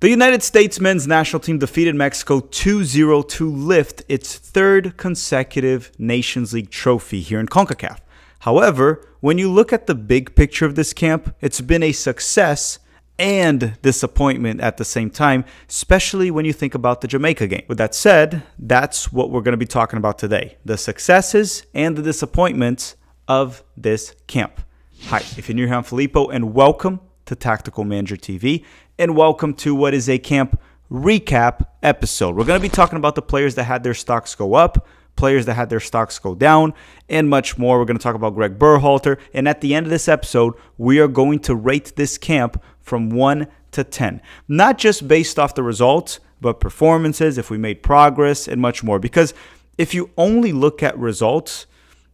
The United States men's national team defeated Mexico 2-0 to lift its third consecutive Nations League trophy here in CONCACAF. However, when you look at the big picture of this camp, it's been a success and disappointment at the same time, especially when you think about the Jamaica game. With that said, that's what we're going to be talking about today, the successes and the disappointments of this camp. Hi, if you're new here, I'm Filippo, and welcome to Tactical Manager TV, and welcome to what is a camp recap episode. We're going to be talking about the players that had their stocks go up, players that had their stocks go down, and much more. We're going to talk about Greg Berhalter, and at the end of this episode, we are going to rate this camp from 1 to 10. Not just based off the results, but performances, if we made progress, and much more. Because if you only look at results,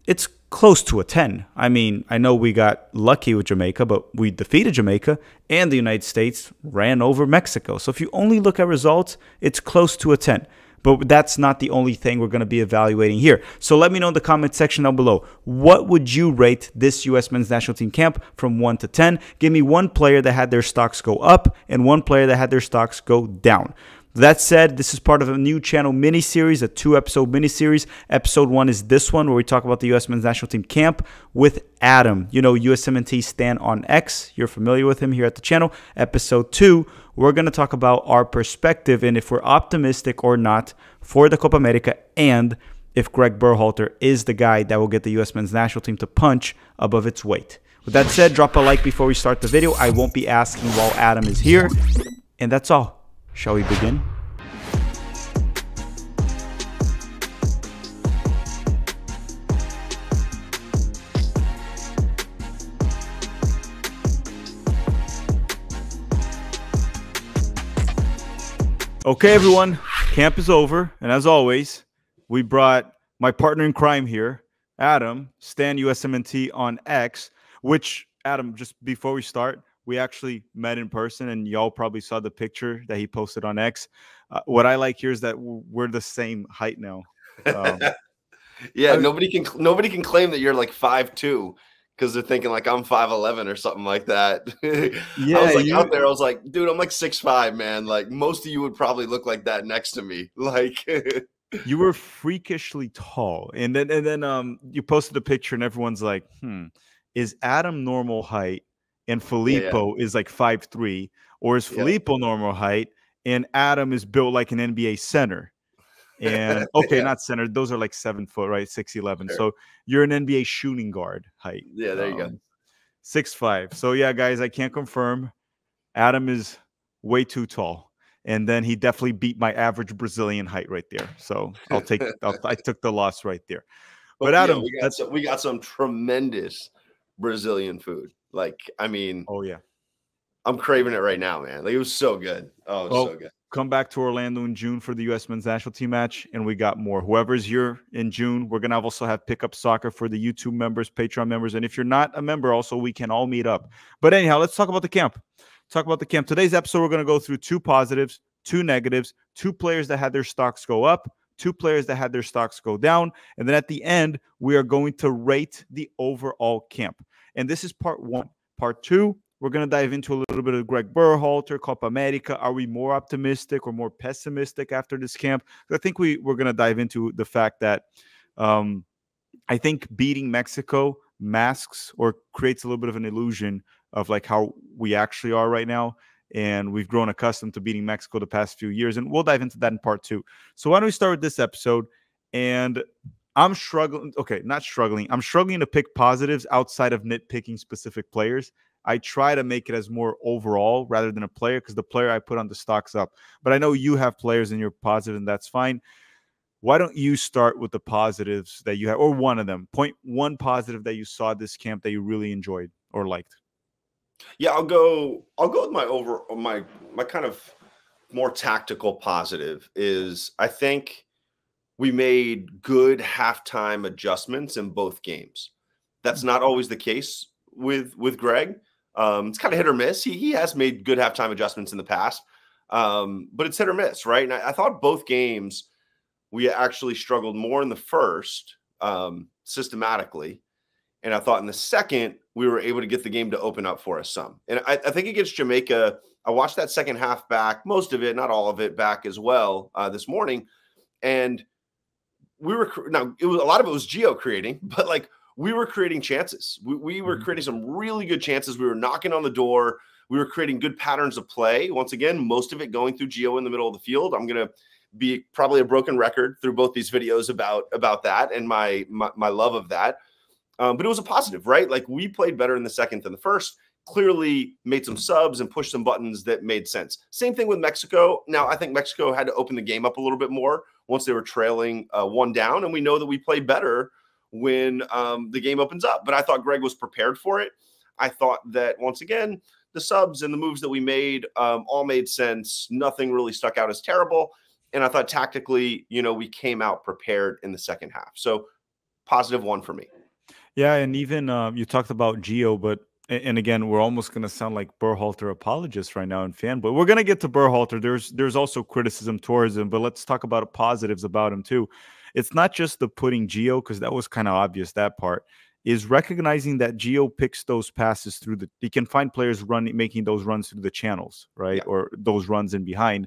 it's close to a 10. I mean, I know we got lucky with Jamaica, but we defeated Jamaica, and the United States ran over Mexico. So if you only look at results, it's close to a 10. But that's not the only thing we're going to be evaluating here. So let me know in the comment section down below. What would you rate this U.S. men's national team camp from 1 to 10? Give me one player that had their stocks go up and one player that had their stocks go down. That said, this is part of a new channel mini-series, a 2-episode mini-series. Episode 1 is this one where we talk about the U.S. men's national team camp with Adam. You know, USMNT Stan on X. You're familiar with him here at the channel. Episode 2, we're going to talk about our perspective and if we're optimistic or not for the Copa America, and if Greg Berhalter is the guy that will get the U.S. men's national team to punch above its weight. With that said, drop a like before we start the video. I won't be asking while Adam is here. And that's all. Shall we begin? Okay, everyone, camp is over. And as always, we brought my partner in crime here, Adam, Stan USMNT on X, which, Adam, just before we start, we actually met in person, and y'all probably saw the picture that he posted on X. What I like here is that we're the same height now. Yeah, nobody can claim that you're like 5'2", because they're thinking like I'm 5'11" or something like that. Yeah, I was like out there. I was like, dude, I'm like 6'5", man. Like most of you would probably look like that next to me. Like you were freakishly tall, and then you posted a picture, and everyone's like, is Adam normal height? And Filippo is like 5'3", or is Filippo normal height and Adam is built like an NBA center? And okay, not center, those are like 7 foot, right? 6'11". Sure. So you're an NBA shooting guard height. Yeah, there you go. 6'5". So yeah, guys, I can't confirm. Adam is way too tall. And then he definitely beat my average Brazilian height right there. So I took the loss right there. But Adam, we got some tremendous Brazilian food. Like, I mean, oh yeah, I'm craving it right now, man. Like, it was so good. Oh, it was so good. Come back to Orlando in June for the U.S. men's national team match, and we got more. Whoever's here in June, we're gonna also have pickup soccer for the YouTube members, Patreon members, and if you're not a member, also we can all meet up. But anyhow, let's talk about the camp. Today's episode, we're gonna go through 2 positives, 2 negatives, 2 players that had their stocks go up, 2 players that had their stocks go down, and then at the end, we are going to rate the overall camp. And this is part 1. Part 2, we're going to dive into a little bit of Greg Berhalter, Copa America. Are we more optimistic or more pessimistic after this camp? I think we're going to dive into the fact that I think beating Mexico masks or creates a little bit of an illusion of like how we actually are right now. And we've grown accustomed to beating Mexico the past few years. And we'll dive into that in part 2. So why don't we start with this episode? And I'm struggling. Okay, not struggling. I'm struggling to pick positives outside of nitpicking specific players. I try to make it as more overall rather than a player, because the player I put on the stocks up. But I know you have players and you're positive, and that's fine. Why don't you start with the positives that you have, or one of them? Point one positive that you saw this camp that you really enjoyed or liked. Yeah, I'll go with my kind of more tactical positive is I think we made good halftime adjustments in both games. That's not always the case with Greg. It's kind of hit or miss. He has made good halftime adjustments in the past, but it's hit or miss, right? And I thought both games we actually struggled more in the first systematically, and I thought in the second we were able to get the game to open up for us some. And I think against Jamaica, I watched that second half back, most of it, not all of it, back as well this morning, and we were now it was a lot of it was Gio creating, but like we were creating chances. We were creating some really good chances. We were knocking on the door. We were creating good patterns of play. Once again, most of it going through Gio in the middle of the field. I'm gonna be probably a broken record through both these videos about that and my love of that. But it was a positive, right? Like we played better in the second than the first. Clearly made some subs and pushed some buttons that made sense. Same thing with Mexico. Now, I think Mexico had to open the game up a little bit more once they were trailing 1 down. And we know that we play better when the game opens up. But I thought Greg was prepared for it. I thought that, once again, the subs and the moves that we made all made sense. Nothing really stuck out as terrible. And I thought tactically, we came out prepared in the second half. So +1 for me. Yeah, and even you talked about Gio, but and again, we're almost going to sound like Berhalter apologists right now in fanboy. We're going to get to Berhalter. There's also criticism towards him, but let's talk about positives about him too. It's not just the putting Gio, because that was kind of obvious, that part, is recognizing that Gio picks those passes through he can find players making those runs through the channels, right? Yeah. Or those runs in behind.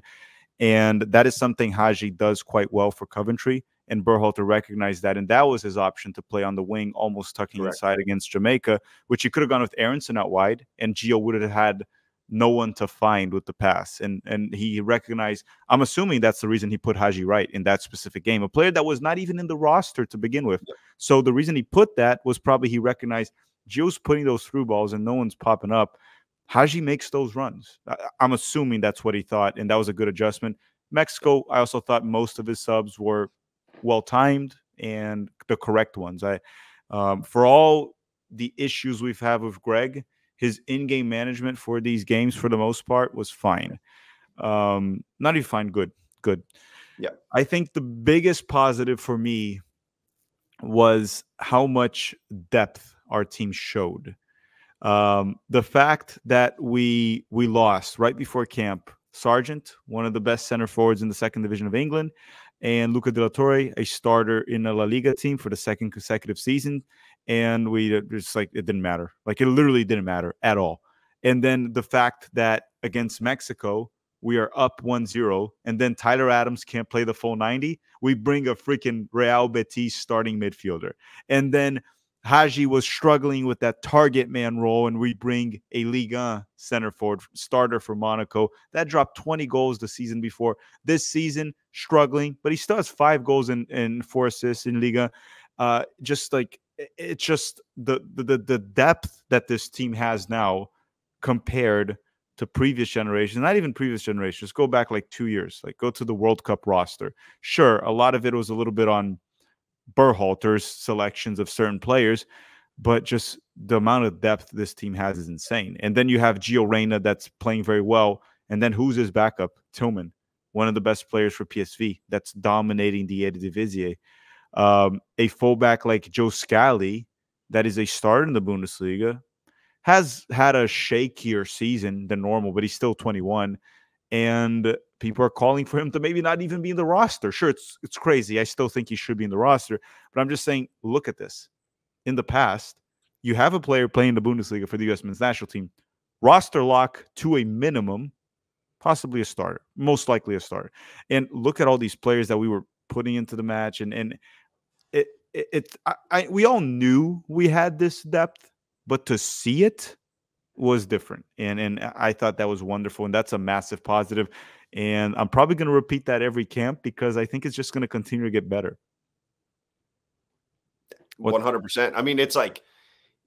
And that is something Haji does quite well for Coventry. And Berhalter recognized that, and that was his option to play on the wing, almost tucking inside against Jamaica, which he could have gone with Aronson out wide, and Gio would have had no one to find with the pass. And he recognized, I'm assuming that's the reason he put Haji right in that specific game, a player that was not even in the roster to begin with. Yep. So the reason he put that was probably he recognized Gio's putting those through balls and no one's popping up. Haji makes those runs. I'm assuming that's what he thought, and that was a good adjustment. Mexico, I also thought most of his subs were well-timed and the correct ones. For all the issues we've had with Greg, his in-game management for these games, for the most part, was fine. Not even fine, good. Yeah. I think the biggest positive for me was how much depth our team showed. The fact that we lost right before camp Sargent, one of the best center forwards in the second division of England, and Luca De La Torre, a starter in a La Liga team for the second consecutive season. And we just it didn't matter. Like, it literally didn't matter at all. And then the fact that against Mexico, we are up 1-0, and then Tyler Adams can't play the full 90. We bring a freaking Real Betis starting midfielder. And then Haji was struggling with that target man role, and we bring a Ligue 1 center forward starter for Monaco that dropped 20 goals the season before. This season, struggling, but he still has 5 goals and 4 assists in Ligue 1. Just like, it's just the depth that this team has now compared to previous generations, not even previous generations. Go back like 2 years, like go to the World Cup roster. Sure, a lot of it was a little bit on Berhalter's selections of certain players, but just the amount of depth this team has is insane. And then you have Gio Reyna that's playing very well. And then who's his backup? Tillman, one of the best players for PSV that's dominating the Eredivisie. A fullback like Joe Scally, that is a starter in the Bundesliga, has had a shakier season than normal, but he's still 21. And people are calling for him to maybe not even be in the roster. Sure, it's crazy. I still think he should be in the roster. But I'm just saying, look at this. In the past, you have a player playing the Bundesliga for the U.S. men's national team. Roster lock to a minimum, possibly a starter, most likely a starter. And look at all these players that we were putting into the match. And we all knew we had this depth, but to see it was different. And I thought that was wonderful. And that's a massive positive. And I'm probably going to repeat that every camp because I think it's just going to continue to get better. 100%. I mean, it's like,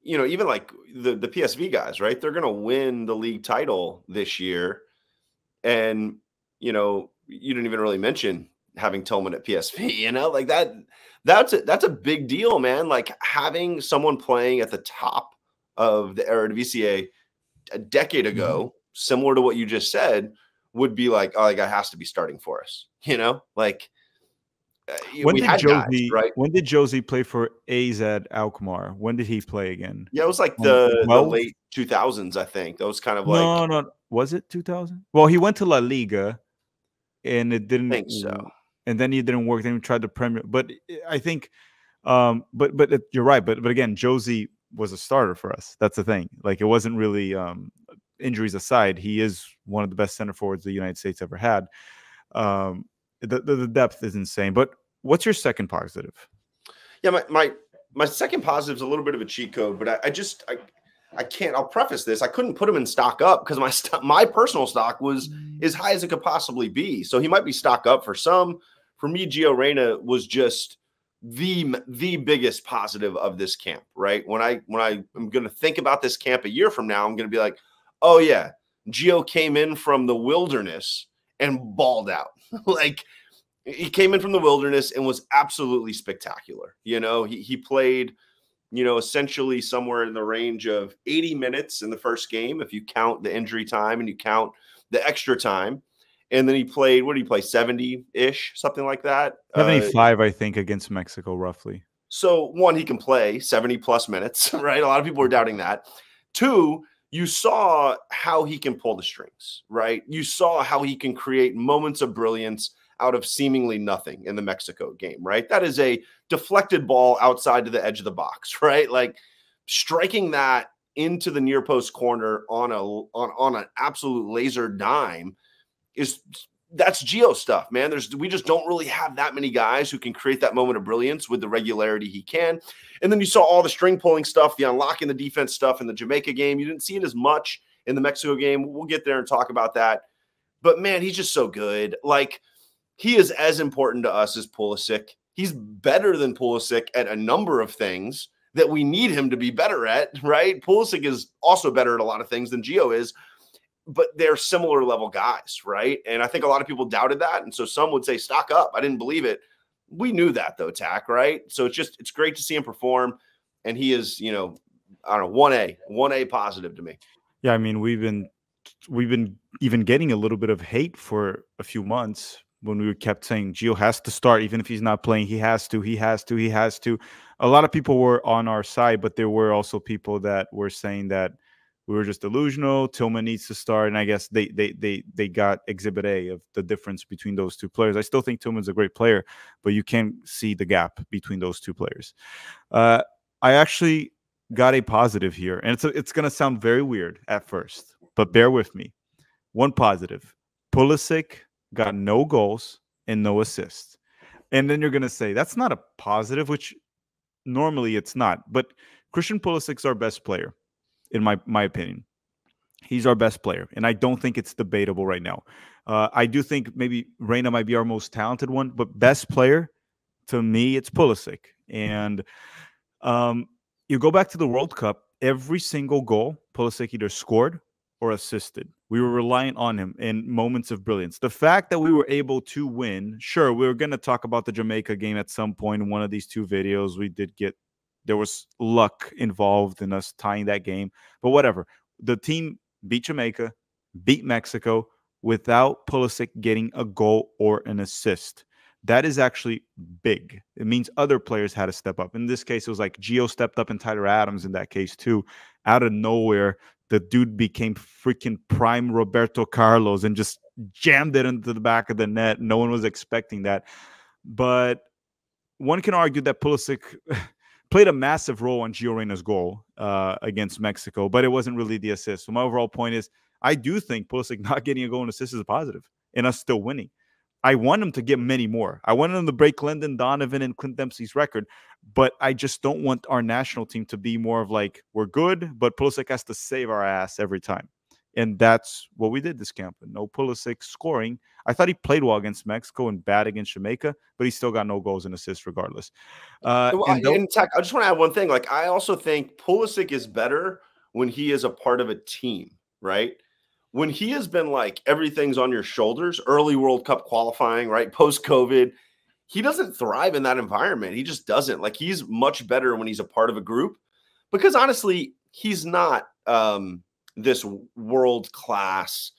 even like the PSV guys, right? They're going to win the league title this year. And, you didn't even really mention having Tillman at PSV, like that's a big deal, man. Like, having someone playing at the top of the Eredivisie a decade ago, similar to what you just said, would be like, oh, that guy has to be starting for us. Like, when did Josie, right? When did Josie play for AZ Alkmaar? When did he play again? Yeah, it was like the late 2000s, I think. That was kind of like, no, was it 2000? Well, he went to La Liga, and it didn't. I think so. And then he didn't work. Then he tried the Premier, but I think, but you're right. But again, Josie was a starter for us. That's the thing. Like, it wasn't really injuries aside, he is one of the best center forwards the United States ever had. The depth is insane. But what's your second positive? Yeah, my second positive is a little bit of a cheat code, but I can't. I'll preface this: I couldn't put him in stock up because my personal stock was as high as it could possibly be. So he might be stock up for some. For me, Gio Reyna was just the biggest positive of this camp. Right when I am going to think about this camp a year from now, I'm going to be like, oh yeah, Gio came in from the wilderness and balled out. Like, he came in from the wilderness and was absolutely spectacular. You know, he played, you know, essentially somewhere in the range of 80 minutes in the first game, if you count the injury time and you count the extra time. And then he played, what did he play, 70-ish, something like that? 75, I think, against Mexico, roughly. So, one, he can play 70-plus minutes, right? A lot of people are doubting that. Two, you saw how he can pull the strings, right? You saw how he can create moments of brilliance out of seemingly nothing in the Mexico game, right? That is a deflected ball outside to the edge of the box, right? Like, striking that into the near post corner on an absolute laser dime that's Gio stuff, man. We just don't really have that many guys who can create that moment of brilliance with the regularity he can. And then you saw all the string pulling stuff, the unlocking the defense stuff in the Jamaica game. You didn't see it as much in the Mexico game. We'll get there and talk about that. But man, he's just so good. Like, he is as important to us as Pulisic. He's better than Pulisic at a number of things that we need him to be better at, right? Pulisic is also better at a lot of things than Gio is, but they're similar level guys, right? And I think a lot of people doubted that. And so some would say, stock up. I didn't believe it. We knew that though, Tack, right? So it's great to see him perform. And he is, you know, I don't know, 1A positive to me. Yeah, I mean, we've been even getting a little bit of hate for a few months when we kept saying Gio has to start, even if he's not playing. He has to. A lot of people were on our side, but there were also people that were saying that we were just delusional. Tillman needs to start, and I guess they got exhibit A of the difference between those two players. I still think Tillman's a great player, but you can see the gap between those two players. I actually got a positive here, and it's going to sound very weird at first, but bear with me. One positive: Pulisic got no goals and no assists. And then you're going to say, that's not a positive, which normally it's not. But Christian Pulisic's our best player, in my opinion. He's our best player, and I don't think it's debatable right now. I do think maybe Reyna might be our most talented one, but best player, to me, it's Pulisic. And you go back to the World Cup, every single goal Pulisic either scored or assisted. We were reliant on him in moments of brilliance. The fact that we were able to win, sure, we were going to talk about the Jamaica game at some point in one of these two videos. There was luck involved in us tying that game, but whatever. The team beat Jamaica, beat Mexico without Pulisic getting a goal or an assist. That is actually big. It means other players had to step up. In this case, it was like Gio stepped up and Tyler Adams in that case too. Out of nowhere, the dude became freaking prime Roberto Carlos and just jammed it into the back of the net. No one was expecting that. But one can argue that Pulisic played a massive role on Gio Reyna's goal against Mexico, but it wasn't really the assist. So my overall point is, I do think Pulisic not getting a goal and assist is a positive, and us still winning. I want him to get many more. I want him to break Lyndon Donovan and Clint Dempsey's record, but I just don't want our national team to be more of like, we're good, but Pulisic has to save our ass every time. And that's what we did this camp. No Pulisic scoring. I thought he played well against Mexico and bad against Jamaica, but he still got no goals and assists regardless. In tech, I just want to add one thing. Like, I also think Pulisic is better when he is a part of a team, right? When he has been like, everything's on your shoulders, early World Cup qualifying, right? Post-COVID, he doesn't thrive in that environment. He just doesn't. Like, he's much better when he's a part of a group, because honestly, he's not this world-class,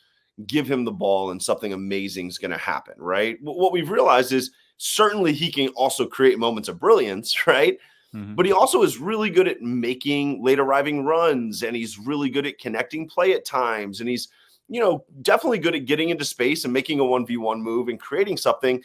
give him the ball and something amazing is going to happen, right? What we've realized is certainly he can also create moments of brilliance, right? Mm-hmm. But he also is really good at making late arriving runs, and he's really good at connecting play at times. And he's, you know, definitely good at getting into space and making a 1v1 move and creating something.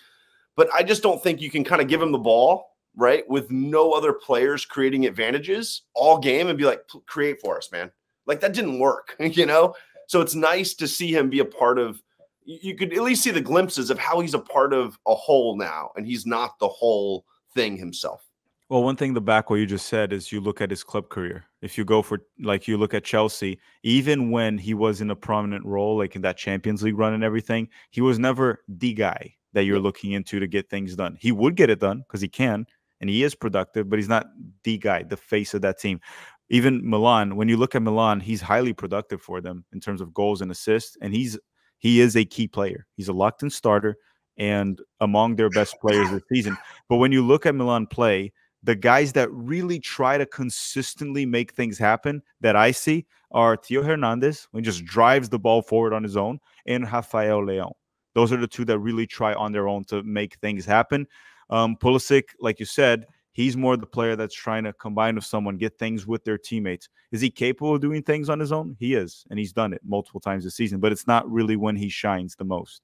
But I just don't think you can kind of give him the ball, right, with no other players creating advantages all game and be like, create for us, man. Like, that didn't work, you know? So it's nice to see him be a part of. You could at least see the glimpses of how he's a part of a whole now, and he's not the whole thing himself. Well, one thing to back what you just said is you look at his club career. If you go for, like, you look at Chelsea, even when he was in a prominent role, like in that Champions League run and everything, he was never the guy that you're looking into to get things done. He would get it done because he can, and he is productive, but he's not the guy, the face of that team. Even Milan, when you look at Milan, he's highly productive for them in terms of goals and assists, and he is a key player. He's a locked-in starter and among their best players this season. But when you look at Milan play, the guys that really try to consistently make things happen that I see are Theo Hernandez, who just drives the ball forward on his own, and Rafael Leão. Those are the two that really try on their own to make things happen. Pulisic, like you said, he's more the player that's trying to combine with someone, get things with their teammates. Is he capable of doing things on his own? He is, and he's done it multiple times this season, but it's not really when he shines the most.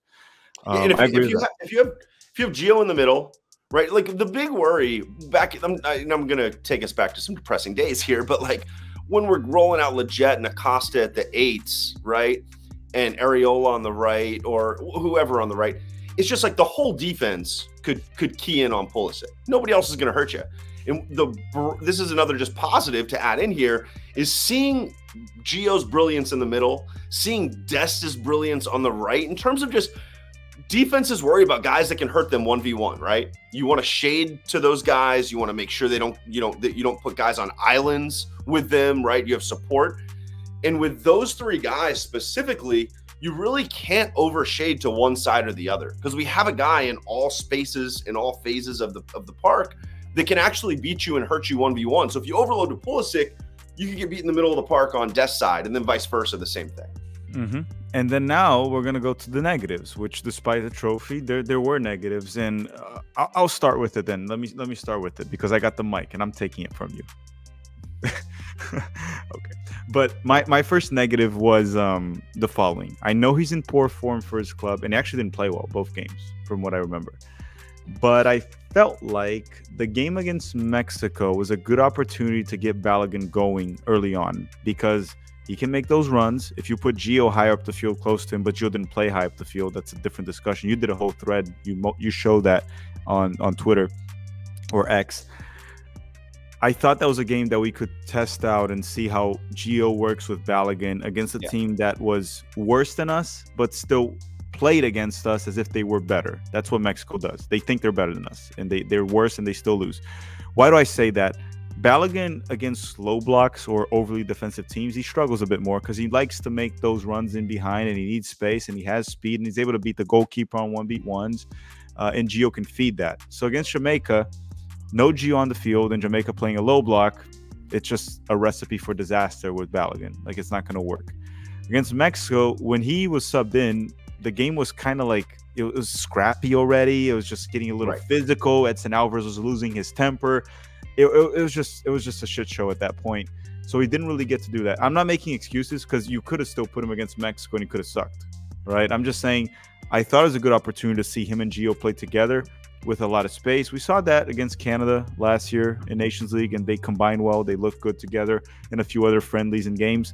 And if you have Gio in the middle, right? Like the big worry back, I'm going to take us back to some depressing days here, but like when we're rolling out Leggett and Acosta at the 8s, right? And Areola on the right, or whoever on the right, it's just like the whole defense could key in on Pulisic. Nobody else is going to hurt you. And this is another just positive to add in here is seeing Gio's brilliance in the middle, seeing Dest's brilliance on the right in terms of just defenses worry about guys that can hurt them 1v1, right? You want to shade to those guys. You want to make sure that you don't put guys on islands with them, right? You have support. And with those three guys specifically, you really can't overshade to one side or the other because we have a guy in all spaces, in all phases of the park that can actually beat you and hurt you 1v1. So if you overload to Pulisic, you can get beat in the middle of the park on Dest's side, and then vice versa, the same thing. Mm-hmm. And then now we're going to go to the negatives, which despite the trophy, there were negatives. And I'll start with it then. Let me start with it because I got the mic and I'm taking it from you. Okay. But my first negative was the following. I know he's in poor form for his club, and he actually didn't play well both games from what I remember. But I felt like the game against Mexico was a good opportunity to get Balogun going early on because he can make those runs. If you put Gio high up the field close to him, but Gio didn't play high up the field, that's a different discussion. You did a whole thread. You showed that on Twitter or X. I thought that was a game that we could test out and see how Gio works with Balogun against a team that was worse than us, but still played against us as if they were better. That's what Mexico does. They think they're better than us, and they're worse and they still lose. Why do I say that? Balogun against slow blocks or overly defensive teams, he struggles a bit more because he likes to make those runs in behind and he needs space and he has speed and he's able to beat the goalkeeper on 1v1s, and Gio can feed that. So against Jamaica, no Gio on the field and Jamaica playing a low block, it's just a recipe for disaster with Balogun. Like, it's not going to work. Against Mexico, when he was subbed in, the game was kind of like, it was scrappy already. It was just getting a little physical. Edson Alvarez was losing his temper. It was just a shit show at that point. So he didn't really get to do that. I'm not making excuses because you could have still put him against Mexico and he could have sucked, right? I'm just saying I thought it was a good opportunity to see him and Gio play together with a lot of space. We saw that against Canada last year in Nations League, and they combined well. They looked good together in a few other friendlies and games,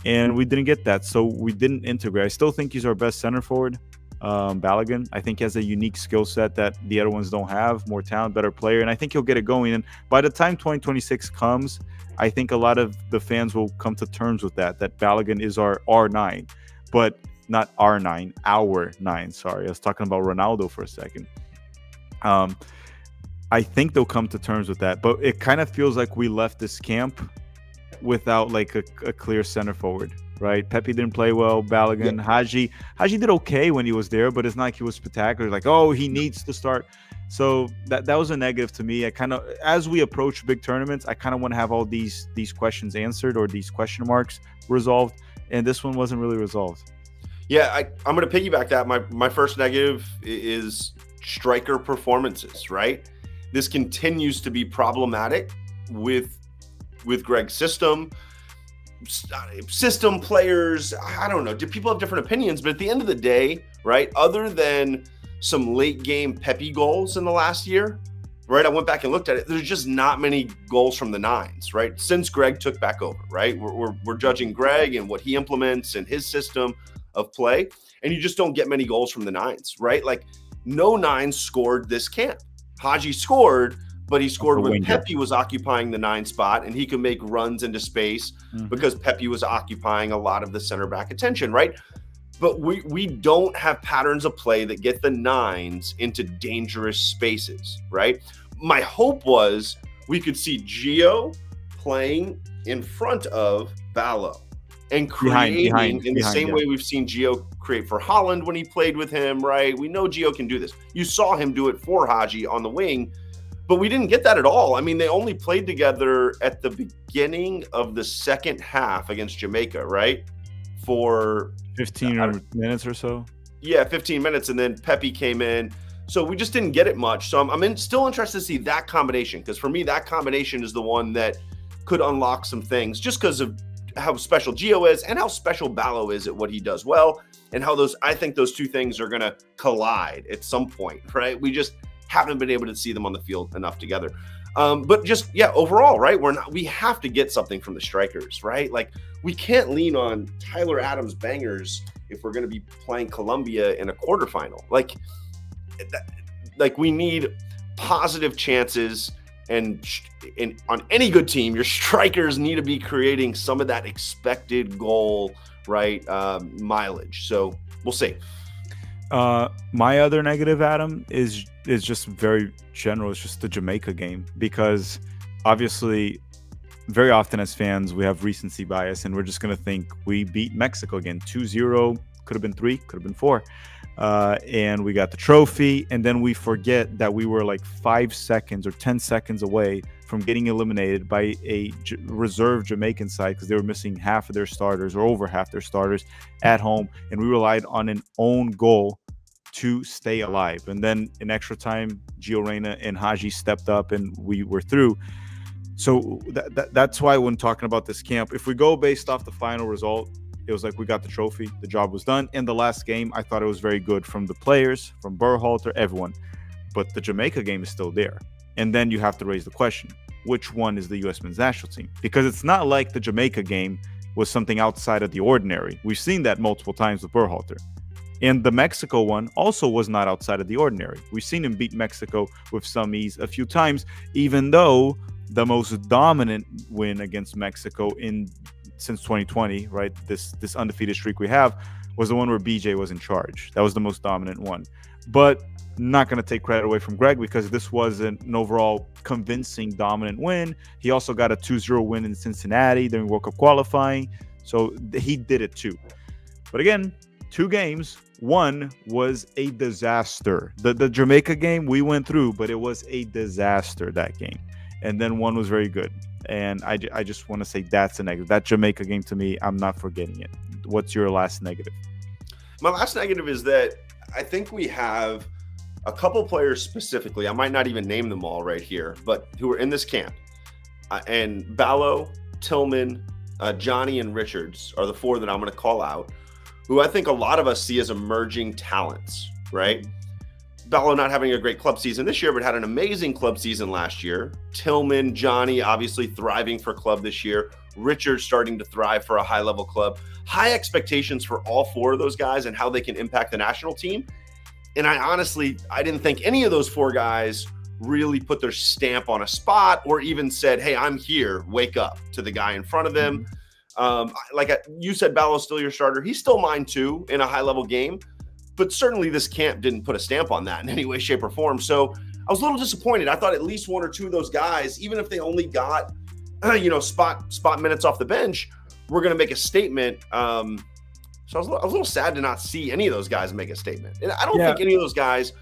and we didn't get that. So we didn't integrate. I still think he's our best center forward. Balogun, I think, has a unique skill set that the other ones don't have, more talent, better player, and I think he'll get it going. And by the time 2026 comes, I think a lot of the fans will come to terms with that Balogun is our R9, but not R9, our 9. Sorry, I was talking about Ronaldo for a second. I think they'll come to terms with that, but it kind of feels like we left this camp without like a clear center forward. Right, Pepe didn't play well. Balogun, Haji did okay when he was there, but it's not like he was spectacular. Like, oh, he needs to start. So that was a negative to me. I kind of, as we approach big tournaments, I kind of want to have all these questions answered or these question marks resolved, and this one wasn't really resolved. Yeah, I'm going to piggyback that. My first negative is striker performances. Right, this continues to be problematic with Greg's system players. I don't know. Do people have different opinions? But at the end of the day, right, other than some late game Pepe goals in the last year, right? I went back and looked at it. There's just not many goals from the nines, right? Since Greg took back over, right? We're judging Greg and what he implements and his system of play, and you just don't get many goals from the nines, right? Like no nines scored this camp. Haji scored, but he scored when Pepe was occupying the 9 spot, and he could make runs into space because Pepe was occupying a lot of the center back attention, right? But we don't have patterns of play that get the nines into dangerous spaces, right? My hope was we could see Gio playing in front of Ballo and creating in the same way we've seen Gio create for Holland when he played with him, right? We know Gio can do this. You saw him do it for Haji on the wing, but we didn't get that at all. I mean, they only played together at the beginning of the second half against Jamaica, right? For 15 minutes or so. Yeah, 15 minutes, and then Pepe came in. So we just didn't get it much. So I'm still interested to see that combination, because for me, that combination is the one that could unlock some things just because of how special Gio is and how special Ballo is at what he does well, and how I think those two things are going to collide at some point, right? We just haven't been able to see them on the field enough together. But just, yeah, overall, right? We have to get something from the strikers, right? Like we can't lean on Tyler Adams bangers if we're going to be playing Colombia in a quarterfinal. Like we need positive chances, and on any good team, your strikers need to be creating some of that expected goal, right? Mileage. So we'll see. My other negative, Adam, is just very general. It's just the Jamaica game, because obviously very often as fans we have recency bias, and we're just going to think we beat Mexico again 2-0, could have been 3, could have been 4, and we got the trophy, and then we forget that we were like 5 seconds or 10 seconds away from getting eliminated by a reserve Jamaican side because they were missing half of their starters or over half their starters at home, and we relied on an own goal to stay alive. And then in extra time, Gio Reyna and Haji stepped up and we were through. So that's why when talking about this camp, if we go based off the final result, it was like we got the trophy, the job was done. In the last game, I thought it was very good from the players, from Berhalter, everyone. But the Jamaica game is still there. And then you have to raise the question, which one is the U.S. men's national team? Because it's not like the Jamaica game was something outside of the ordinary. We've seen that multiple times with Berhalter. And the Mexico one also was not outside of the ordinary. We've seen him beat Mexico with some ease a few times, even though the most dominant win against Mexico since 2020, right? This undefeated streak we have was the one where BJ was in charge. That was the most dominant one. But not going to take credit away from Greg, because this was an overall convincing dominant win. He also got a 2-0 win in Cincinnati during World Cup qualifying. So he did it too. But again, 2 games. One was a disaster. The Jamaica game we went through, but it was a disaster, that game. And then one was very good. And I just want to say that's a negative. That Jamaica game, to me, I'm not forgetting it. What's your last negative? My last negative is that I think we have a couple players specifically, I might not even name them all right here, but who are in this camp. And Ballo, Tillman, Johnny, and Richards are the 4 that I'm going to call out, who I think a lot of us see as emerging talents, right? Ballo not having a great club season this year, but had an amazing club season last year. Tillman, Johnny, obviously thriving for club this year. Richards starting to thrive for a high-level club. High expectations for all 4 of those guys and how they can impact the national team. And I didn't think any of those 4 guys really put their stamp on a spot or even said, hey, I'm here, wake up, to the guy in front of them. You said, Ballo's still your starter. He's still mine too in a high-level game. But certainly this camp didn't put a stamp on that in any way, shape, or form. So I was a little disappointed. I thought at least 1 or 2 of those guys, even if they only got, spot minutes off the bench, we're going to make a statement. So I was a little sad to not see any of those guys make a statement. And I don't think any of those guys,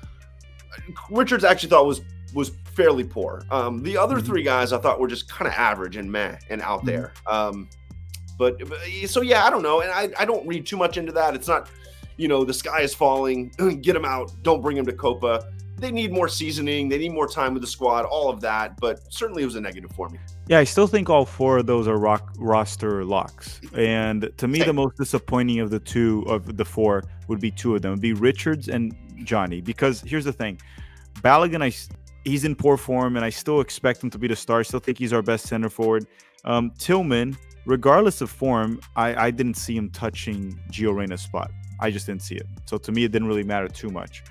Richards actually thought was fairly poor. The other 3 guys I thought were just kind of average and meh and out there. So yeah, I don't know. And I don't read too much into that. It's not, the sky is falling, get them out, don't bring them to Copa. They need more seasoning. They need more time with the squad, all of that. But certainly it was a negative for me. Yeah, I still think all 4 of those are roster locks. And to me, the most disappointing of the 4 would be 2 of them. It would be Richards and Johnny. Because here's the thing. Balogun, he's in poor form, and I still expect him to be the star. I still think he's our best center forward. Tillman, regardless of form, I didn't see him touching Gio Reyna's spot. I just didn't see it. So to me, it didn't really matter too much.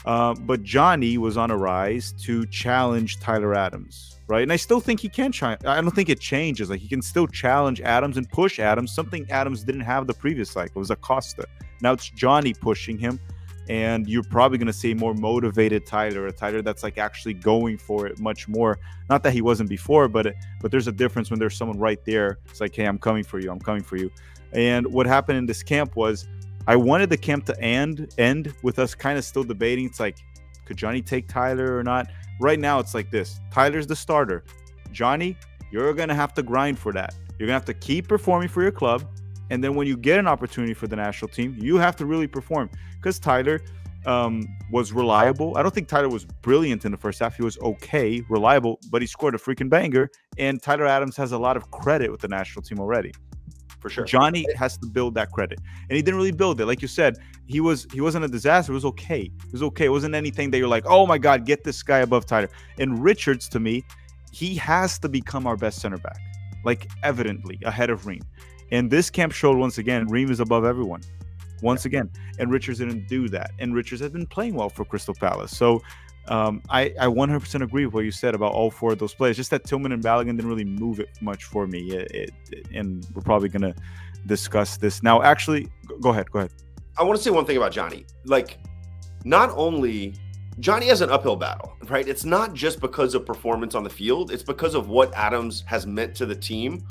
But Johnny was on a rise to challenge Tyler Adams, right? And I still think he can challenge. I don't think it changes. Like, he can still challenge Adams and push Adams, something Adams didn't have the previous cycle. It was Acosta. Now it's Johnny pushing him, and you're probably going to see more motivated Tyler, a Tyler that's like actually going for it much more. Not that he wasn't before, but there's a difference when there's someone right there. It's like, hey, I'm coming for you. I'm coming for you. And what happened in this camp was, I wanted the camp to end with us kind of still debating. It's like, could Johnny take Tyler or not? Right now, it's like this. Tyler's the starter. Johnny, you're going to have to grind for that. You're going to have to keep performing for your club. And then when you get an opportunity for the national team, you have to really perform. Because Tyler was reliable. I don't think Tyler was brilliant in the first half. He was okay, reliable, but he scored a freaking banger. And Tyler Adams has a lot of credit with the national team already. For sure. Johnny has to build that credit. And he didn't really build it. Like you said, he wasn't a disaster. It was okay. It was okay. It wasn't anything that you're like, oh my God, get this guy above Tyler. And Richards, to me, he has to become our best center back. Like, evidently, ahead of Ream. And this camp showed once again, Ream is above everyone. Once again. And Richards didn't do that. And Richards has been playing well for Crystal Palace. So I 100% agree with what you said about all four of those players. Just that Tillman and Balogun didn't really move it much for me. And we're probably going to discuss this now. Actually, go ahead. I want to say one thing about Johnny. Like, not only Johnny has an uphill battle, right? It's not just because of performance on the field. It's because of what Adams has meant to the team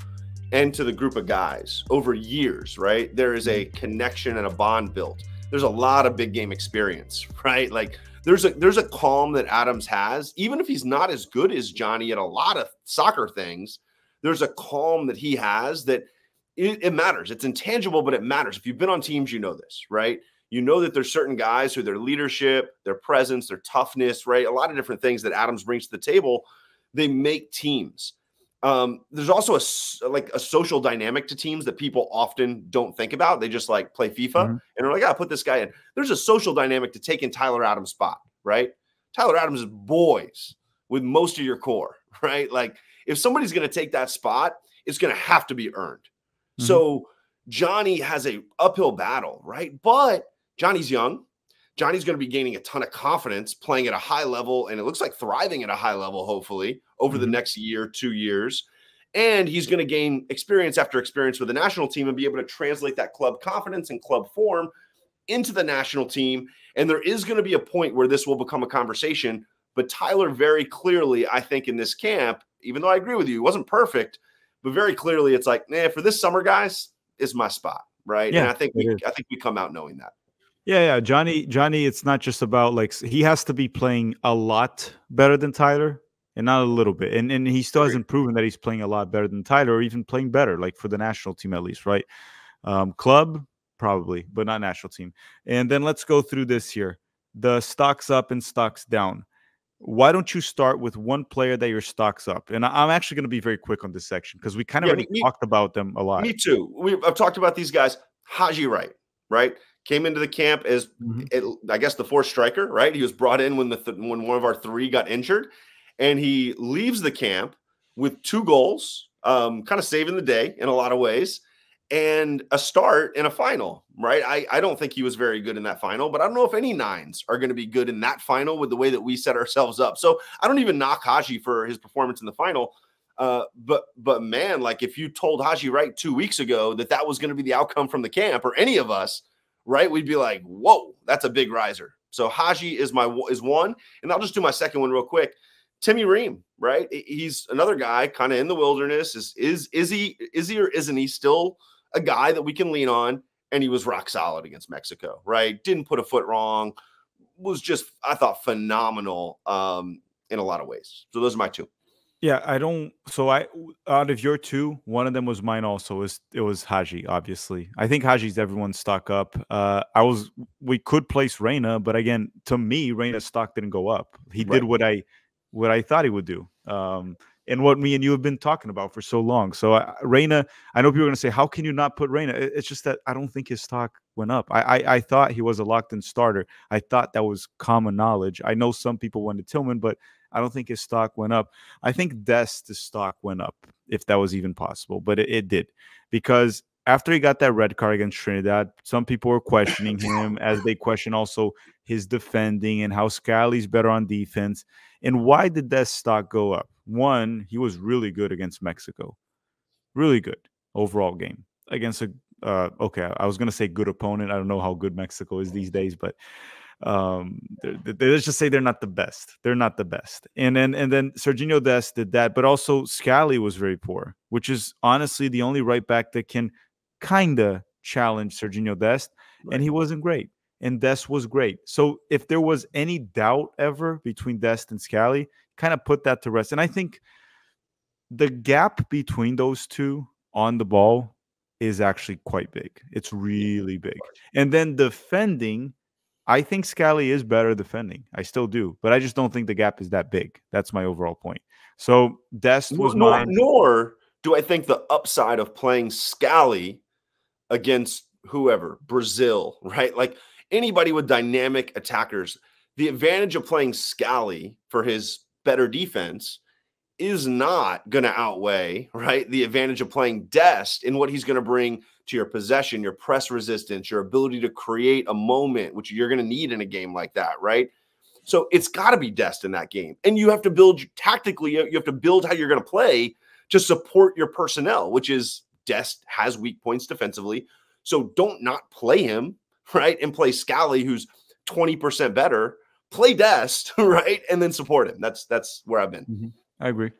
and to the group of guys over years, right? There is a connection and a bond built. There's a lot of big game experience, right? Like, there's a calm that Adams has, even if he's not as good as Johnny at a lot of soccer things. There's a calm that he has that it matters. It's intangible, but it matters. If you've been on teams, you know this, right? You know that there's certain guys who their leadership, their presence, their toughness, right? A lot of different things that Adams brings to the table, they make teams. There's also a social dynamic to teams that people often don't think about. They just like play FIFA and they're like, put this guy in. There's a social dynamic to taking Tyler Adams' spot, right? Tyler Adams is boys with most of your core, right? Like, if somebody's going to take that spot, it's going to have to be earned. So Johnny has a uphill battle, right? But Johnny's young. Johnny's going to be gaining a ton of confidence, playing at a high level, and it looks like thriving at a high level, hopefully, over the next year, 2 years. And he's going to gain experience after experience with the national team and be able to translate that club confidence and club form into the national team. And there is going to be a point where this will become a conversation. But Tyler, very clearly, I think in this camp, even though I agree with you, it wasn't perfect, but very clearly it's like, for this summer, guys, is my spot, right? Yeah, and I think we come out knowing that. Yeah. Johnny, it's not just about, like, he has to be playing a lot better than Tyler and not a little bit. And he still hasn't proven that he's playing a lot better than Tyler, or even playing better, like for the national team at least, right? Club, probably, but not national team. And then let's go through this here. The stocks up and stocks down. Why don't you start with one player that your stock's up? And I'm actually going to be very quick on this section because we kind of already talked about them a lot. Me too. I've talked about these guys. Haji Wright, right? Came into the camp as, I guess, the fourth striker, right? He was brought in when one of our three got injured, and he leaves the camp with 2 goals, kind of saving the day in a lot of ways, and a start in a final, right? I don't think he was very good in that final, but I don't know if any 9s are going to be good in that final with the way that we set ourselves up. So I don't even knock Haji for his performance in the final. But man, like, if you told Haji Wright 2 weeks ago that was going to be the outcome from the camp, or any of us, right, we'd be like, whoa, that's a big riser. So Haji is one, and I'll just do my second one real quick. Timmy Ream, right? He's another guy kind of in the wilderness. Is he or isn't he still a guy that we can lean on? And he was rock solid against Mexico, right? Didn't put a foot wrong. Was just, I thought, phenomenal in a lot of ways. So those are my 2. Yeah, out of your 2, one of them was mine also. It was Haji, obviously. I think Haji's everyone's stock up. We could place Reyna, but again, to me, Reyna's stock didn't go up. He did what I thought he would do. And what me and you have been talking about for so long. So Reyna, I know people are going to say, how can you not put Reyna? It's just that I don't think his stock went up. I thought he was a locked-in starter. I thought that was common knowledge. I know some people wanted Tillman, but I don't think his stock went up. I think Dest's stock went up, if that was even possible, but it did. Because after he got that red card against Trinidad, some people were questioning him, as they question also his defending and how Scally's better on defense. And why did Dest's stock go up? One, he was really good against Mexico. Really good overall game against a okay, I was gonna say good opponent. I don't know how good Mexico is these days, but let's just say they're not the best. They're not the best. And then Serginho Dest did that, but also Scally was very poor, which is honestly the only right back that can kinda challenge Serginho Dest, and he wasn't great. And Dest was great. So if there was any doubt ever between Dest and Scally, kind of put that to rest. And I think the gap between those two on the ball is actually quite big. It's really big. And then defending, I think Scally is better defending. I still do, but I just don't think the gap is that big. That's my overall point. So Dest was mine. Nor do I think the upside of playing Scally against whoever, Brazil, right? Like anybody with dynamic attackers, the advantage of playing Scally for his better defense is not going to outweigh, right, the advantage of playing Dest in what he's going to bring to your possession, your press resistance, your ability to create a moment, which you're going to need in a game like that, right? So it's got to be Dest in that game. And you have to build tactically, you have to build how you're going to play to support your personnel, which is Dest has weak points defensively. So don't not play him, right, and play Scally, who's 20% better. Play Dest, right, and then support him. That's where I've been. Mm-hmm. I agree.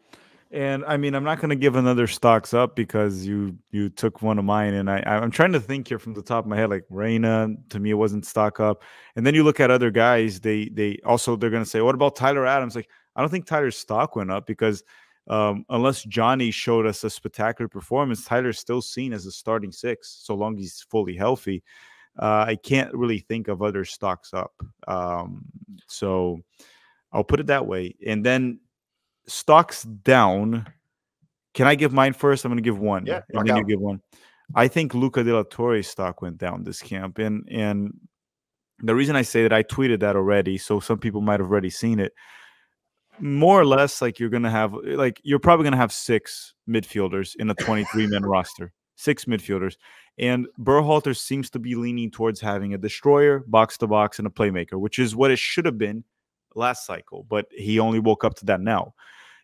And I mean, I'm not going to give another stocks up because you took one of mine, and I'm trying to think here from the top of my head. Like Reina, to me, it wasn't stock up. And then you look at other guys. They're going to say, what about Tyler Adams? Like, I don't think Tyler's stock went up because unless Johnny showed us a spectacular performance, Tyler's still seen as a starting six so long he's fully healthy. I can't really think of other stocks up. So I'll put it that way. And then stocks down. Can I give mine first? I'm going to give one, yeah, and then you give one. I think Luca De La Torre's stock went down this camp, and the reason I say that, I tweeted that already, so some people might have already seen it. More or less, like you're probably going to have 6 midfielders in a 23-man roster. 6 midfielders, and Berhalter seems to be leaning towards having a destroyer, box to box, and a playmaker, which is what it should have been last cycle, but he only woke up to that now.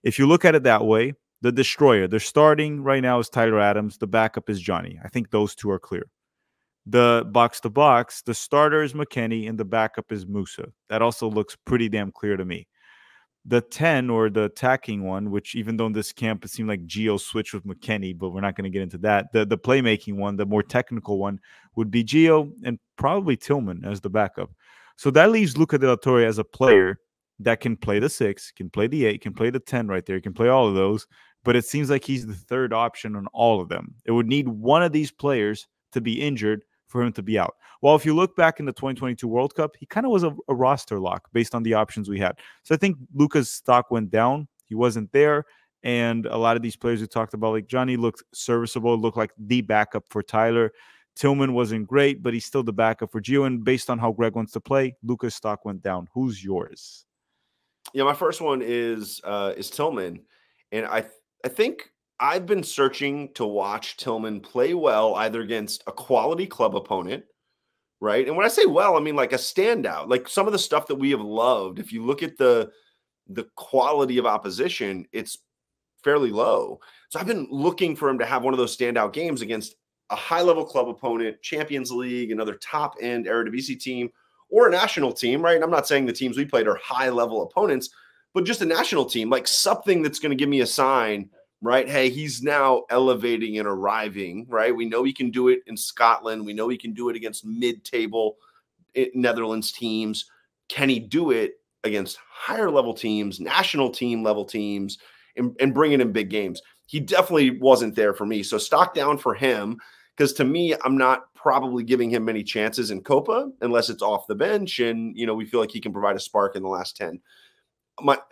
If you look at it that way, the destroyer, they're starting right now is Tyler Adams. The backup is Johnny. I think those two are clear. The box to box, the starter is McKennie and the backup is Musa. That also looks pretty damn clear to me. The 10, or the attacking one, which even though in this camp it seemed like Gio switched with McKennie, but we're not going to get into that. The playmaking one, the more technical one, would be Gio and probably Tillman as the backup. So that leaves Luca De La Torre as a player that can play the 6, can play the 8, can play the 10 right there, can play all of those. But it seems like he's the third option on all of them. It would need one of these players to be injured for him to be out. Well, if you look back in the 2022 World Cup, he kind of was a roster lock based on the options we had. So I think Luca's stock went down. He wasn't there. And a lot of these players we talked about, like Johnny, looked serviceable, looked like the backup for Tyler. Tillman wasn't great, but he's still the backup for Gio. And based on how Greg wants to play, Luca's stock went down. Who's yours? Yeah, my first one is Tillman. And I think I've been searching to watch Tillman play well, either against a quality club opponent, right? And when I say well, I mean like a standout, like some of the stuff that we have loved. If you look at the quality of opposition, it's fairly low. So I've been looking for him to have one of those standout games against a high-level club opponent, Champions League, another top-end Eredivisie team, or a national team, right? And I'm not saying the teams we played are high-level opponents, but just a national team, like something that's going to give me a sign, right? Hey, he's now elevating and arriving, right? We know he can do it in Scotland. We know he can do it against mid-table Netherlands teams. Can he do it against higher-level teams, national team-level teams, and bringing in big games? He definitely wasn't there for me. So stock down for him, because to me, I'm not probably giving him many chances in Copa unless it's off the bench and, you know, we feel like he can provide a spark in the last 10.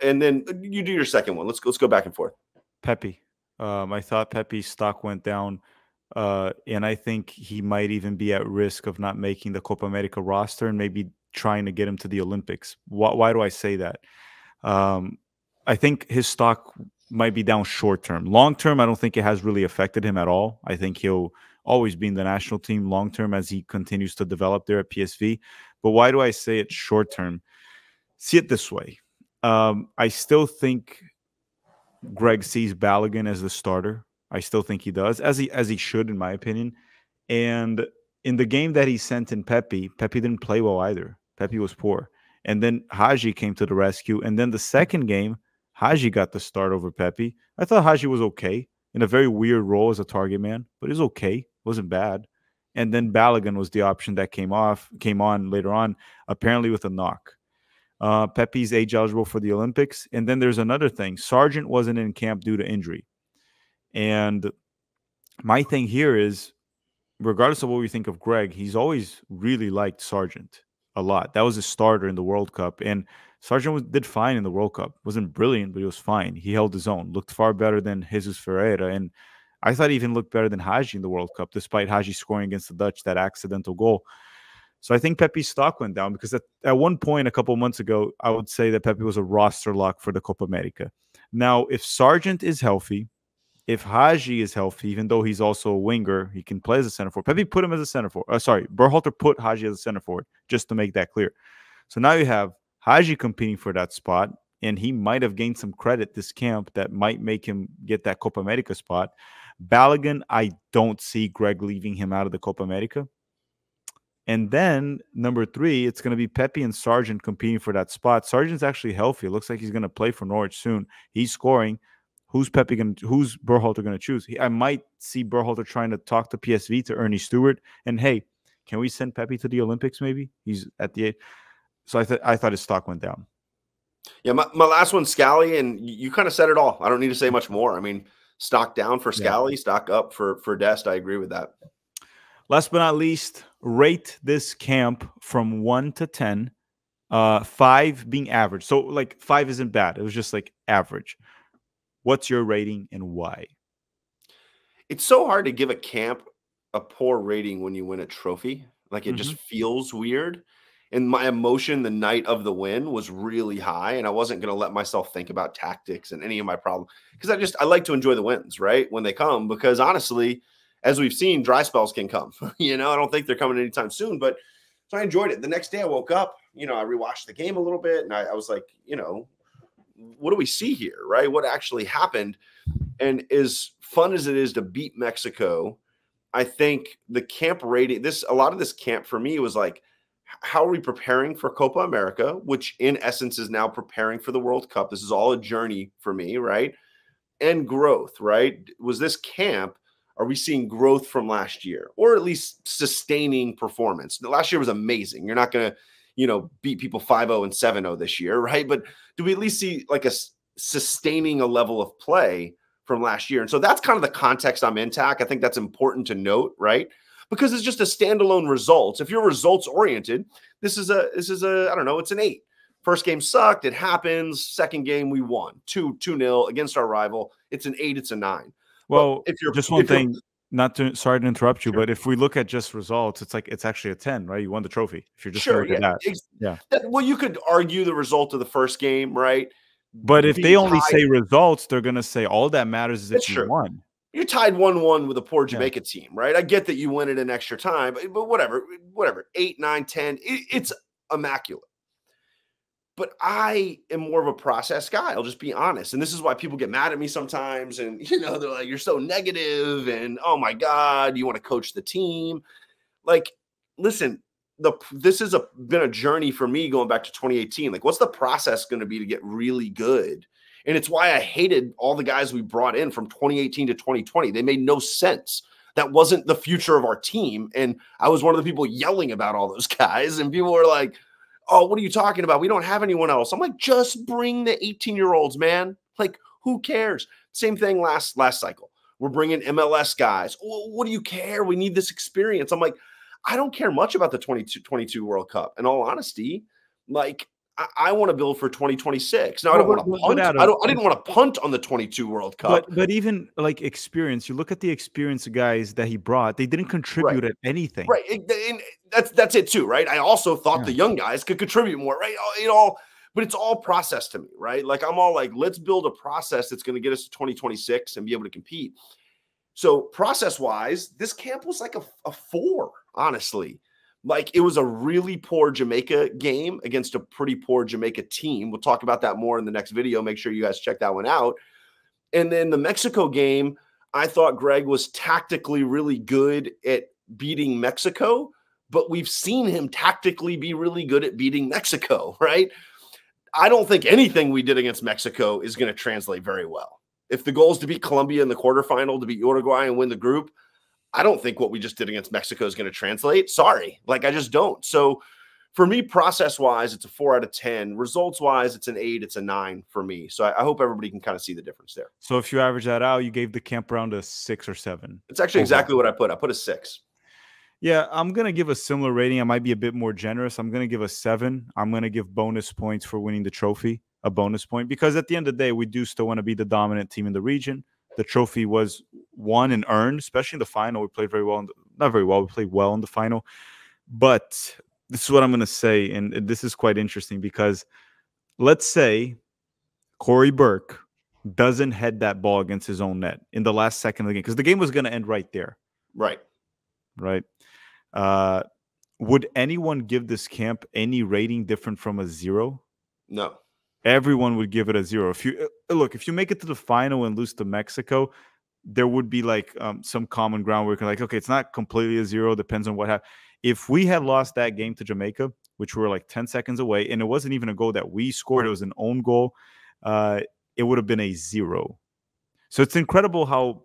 And then you do your second one. Let's go back and forth. Pepe. I thought Pepe's stock went down, and I think he might even be at risk of not making the Copa America roster and maybe trying to get him to the Olympics. Why do I say that? I think his stock might be down short term. Long term, I don't think it has really affected him at all. I think he'll always be in the national team long term as he continues to develop there at PSV. But why do I say it short term? See it this way. I still think Greg sees Balogun as the starter. I still think he does, as he should, in my opinion. And in the game that he sent in Pepe didn't play well either. Pepe was poor. And then Haji came to the rescue. And then the second game, Haji got the start over Pepe. I thought Haji was okay in a very weird role as a target man, but he was okay. Wasn't bad. And then Balogun was the option that came on later on, apparently with a knock. Pepe's age eligible for the Olympics. And then there's another thing. Sargent wasn't in camp due to injury. And my thing here is, regardless of what we think of Greg, he's always really liked Sargent a lot. That was his starter in the World Cup. And Sargent did fine in the World Cup. Wasn't brilliant, but he was fine. He held his own. Looked far better than Jesus Ferreira. And I thought he even looked better than Haji in the World Cup, despite Haji scoring against the Dutch that accidental goal. So I think Pepe's stock went down because at one point a couple months ago, I would say that Pepe was a roster lock for the Copa America. Now, if Sargent is healthy, if Haji is healthy, even though he's also a winger, he can play as a center forward. Pepe put him as a center forward. Berhalter put Haji as a center forward, just to make that clear. So now you have Haji competing for that spot, and he might have gained some credit this camp that might make him get that Copa America spot. Balogun, I don't see Greg leaving him out of the Copa America. And then number 3, it's going to be Pepe and Sargent competing for that spot. Sargent's actually healthy. It looks like he's going to play for Norwich soon. He's scoring. Who's Berhalter going to choose? I might see Berhalter trying to talk to PSV, to Ernie Stewart, and hey, can we send Pepe to the Olympics? Maybe he's at the 8. So I thought his stock went down. Yeah, my last one, Scally, and you kind of said it all. I don't need to say much more. I mean, stock down for Scally, stock up for Dest. I agree with that. Last but not least, rate this camp from 1 to 10. 5 being average. So like 5 isn't bad. It was just like average. What's your rating and why? It's so hard to give a camp a poor rating when you win a trophy. Like it just feels weird. And my emotion the night of the win was really high. And I wasn't going to let myself think about tactics and any of my problems. Because I like to enjoy the wins, right? When they come. Because honestly, as we've seen, dry spells can come. I don't think they're coming anytime soon. But so I enjoyed it. The next day I woke up, I rewatched the game a little bit. And I was like, what do we see here, right? What actually happened? And as fun as it is to beat Mexico, I think the camp rating, a lot of this camp for me was like, how are we preparing for Copa America, which in essence is now preparing for the World Cup? This is all a journey for me, right? And growth, right? Was this camp, are we seeing growth from last year, or at least sustaining performance? Last year was amazing. You're not going to, beat people 5-0 and 7-0 this year, right? But do we at least see like a sustaining a level of play from last year? And so that's kind of the context I'm in, Tack. I think that's important to note, right? Because it's just a standalone results. If you're results oriented, this is a I don't know, it's an 8. First game sucked. It happens. Second game we won 2-0 against our rival. It's an 8. It's a 9. Well, if you're just one thing. Sorry to interrupt you, but if we look at just results, it's actually a 10, right? You won the trophy. If you're just looking at that. Well, you could argue the result of the first game, right? But if they only say results, they're going to say all that matters is if you won. You tied 1-1 with a poor Jamaica team, right? I get that you win it in extra time, but whatever. 8, 9, 10, it's immaculate. But I am more of a process guy. I'll just be honest. And this is why people get mad at me sometimes. And, they're like, you're so negative. And, oh, my God, you want to coach the team. Like, listen, this has been a journey for me going back to 2018. Like, what's the process going to be to get really good? And it's why I hated all the guys we brought in from 2018 to 2020. They made no sense. That wasn't the future of our team. And I was one of the people yelling about all those guys. And people were like, oh, what are you talking about? We don't have anyone else. I'm like, just bring the 18-year-olds, man. Like, who cares? Same thing last cycle. We're bringing MLS guys. Well, what do you care? We need this experience. I'm like, I don't care much about the 2022 World Cup. In all honesty, like, I want to build for 2026. Now, I don't want to punt. I didn't want to punt on the 22 World Cup. But even like experience, you look at the experience guys that he brought, they didn't contribute at anything. Right. And that's it too, right? I also thought the young guys could contribute more, right? but it's all process to me, right? Like I'm all like, let's build a process that's going to get us to 2026 and be able to compete. So process-wise, this camp was like a 4, honestly. Like it was a really poor Jamaica game against a pretty poor Jamaica team. We'll talk about that more in the next video. Make sure you guys check that one out. And then the Mexico game, I thought Greg was tactically really good at beating Mexico, but we've seen him tactically be really good at beating Mexico, right? I don't think anything we did against Mexico is going to translate very well. If the goal is to beat Colombia in the quarterfinal, to beat Uruguay and win the group, I don't think what we just did against Mexico is going to translate. Sorry. Like, I just don't. So for me, process-wise, it's a 4 out of 10. Results-wise, it's an 8. It's a 9 for me. So I hope everybody can kind of see the difference there. So if you average that out, you gave the camp around a 6 or 7. It's actually exactly what I put. I put a 6. Yeah, I'm going to give a similar rating. I might be a bit more generous. I'm going to give a 7. I'm going to give bonus points for winning the trophy, a bonus point, because at the end of the day, we do still want to be the dominant team in the region. The trophy was won and earned, especially in the final. We played very well. Not very well. We played well in the final. But this is what I'm going to say, and this is quite interesting because let's say Corey Burke doesn't head that ball against his own net in the last second of the game, because the game was going to end right there. Right. Right. Would anyone give this camp any rating different from a 0? No. Everyone would give it a 0. If you make it to the final and lose to Mexico, there would be like some common ground where you're like, okay, it's not completely a 0. Depends on what happened. If we had lost that game to Jamaica, which we were like 10 seconds away, and it wasn't even a goal that we scored, it was an own goal, it would have been a 0. So it's incredible how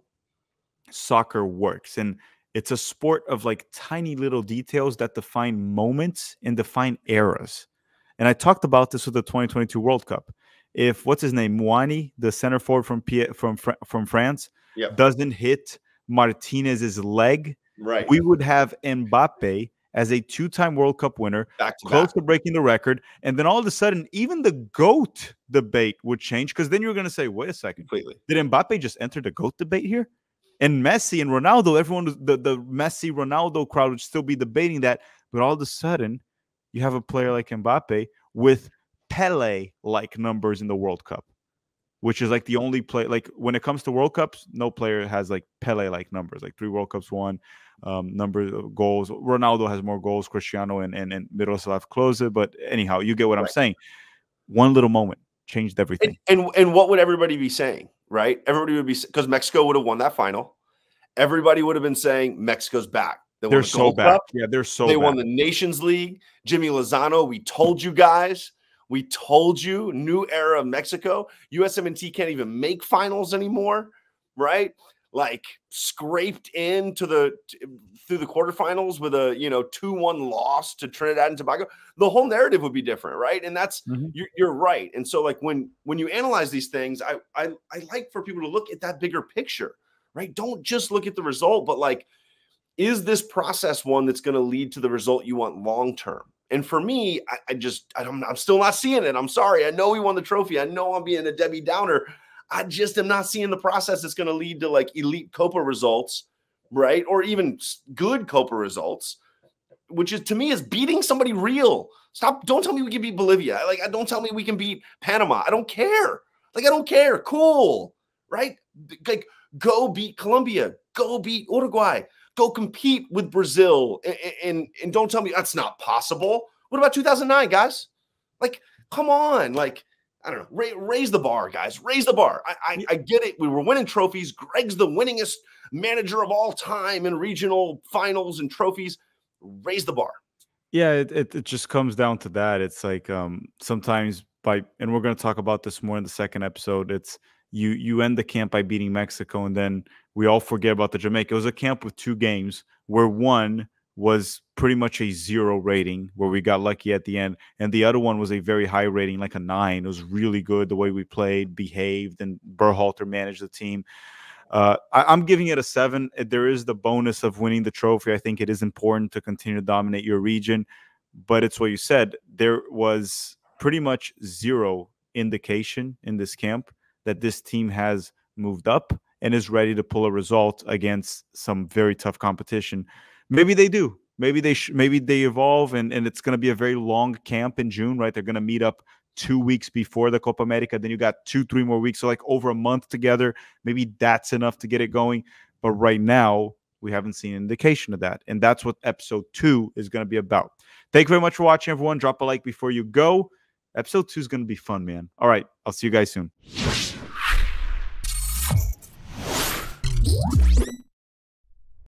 soccer works. And it's a sport of like tiny little details that define moments and define eras. And I talked about this with the 2022 World Cup. If what's his name, Muani, the center forward from France, Yep. doesn't hit Martinez's leg, right, we would have Mbappe as a 2-time World Cup winner, close to breaking the record. And then all of a sudden, even the GOAT debate would change, because then you're going to say, wait a second, completely. Did Mbappe just enter the GOAT debate here? And Messi and Ronaldo, everyone, the Messi Ronaldo crowd would still be debating that. But all of a sudden, you have a player like Mbappe with Pele-like numbers in the World Cup, which is like the only play. Like when it comes to World Cups, no player has like Pele-like numbers, like 3 World Cups won, number of goals. Ronaldo has more goals, Cristiano and Miroslav Klose. But anyhow, you get what I'm saying. One little moment changed everything. And what would everybody be saying? Right? Everybody would be, because Mexico would have won that final. Everybody would have been saying Mexico's back. They're so back. Yeah, they're so They back. won the Nations League. Jimmy Lozano, we told you guys. We told you, new era of Mexico. USMNT can't even make finals anymore, right? Like scraped into through the quarterfinals with a 2-1 loss to Trinidad and Tobago. The whole narrative would be different, right? And that's you're right. And so like when you analyze these things, I like for people to look at that bigger picture, right? Don't just look at the result, but like, is this process one that's going to lead to the result you want long term? And for me, I'm still not seeing it. I'm sorry. I know we won the trophy. I know I'm being a Debbie Downer. I just am not seeing the process that's going to lead to like elite Copa results, right? Or even good Copa results, which is to me is beating somebody real. Don't tell me we can beat Bolivia. Don't tell me we can beat Panama. I don't care. I don't care. Cool, right? Like go beat Colombia. Go beat Uruguay. Go compete with Brazil, and don't tell me that's not possible. What about 2009, guys? Like, come on. Like, I don't know. Raise the bar, guys. Raise the bar. I get it. We were winning trophies. Greg's the winningest manager of all time in regional finals and trophies. Raise the bar. Yeah, it just comes down to that. It's like sometimes and we're going to talk about this more in the second episode. It's you end the camp by beating Mexico, and then we all forget about the Jamaica. It was a camp with 2 games where one was pretty much a 0 rating, where we got lucky at the end, and the other one was a very high rating, like a 9. It was really good the way we played, behaved, and Berhalter managed the team. I'm giving it a 7. There is the bonus of winning the trophy. I think it is important to continue to dominate your region, but it's what you said. There was pretty much 0 indication in this camp that this team has moved up and is ready to pull a result against some very tough competition. Maybe they do. Maybe they evolve, and it's going to be a very long camp in June, right? They're going to meet up 2 weeks before the Copa America. Then you got 2-3 more weeks. So like over a month together. Maybe that's enough to get it going. But right now, we haven't seen an indication of that. And that's what episode 2 is going to be about. Thank you very much for watching, everyone. Drop a like before you go. Episode 2 is going to be fun, man. All right. I'll see you guys soon.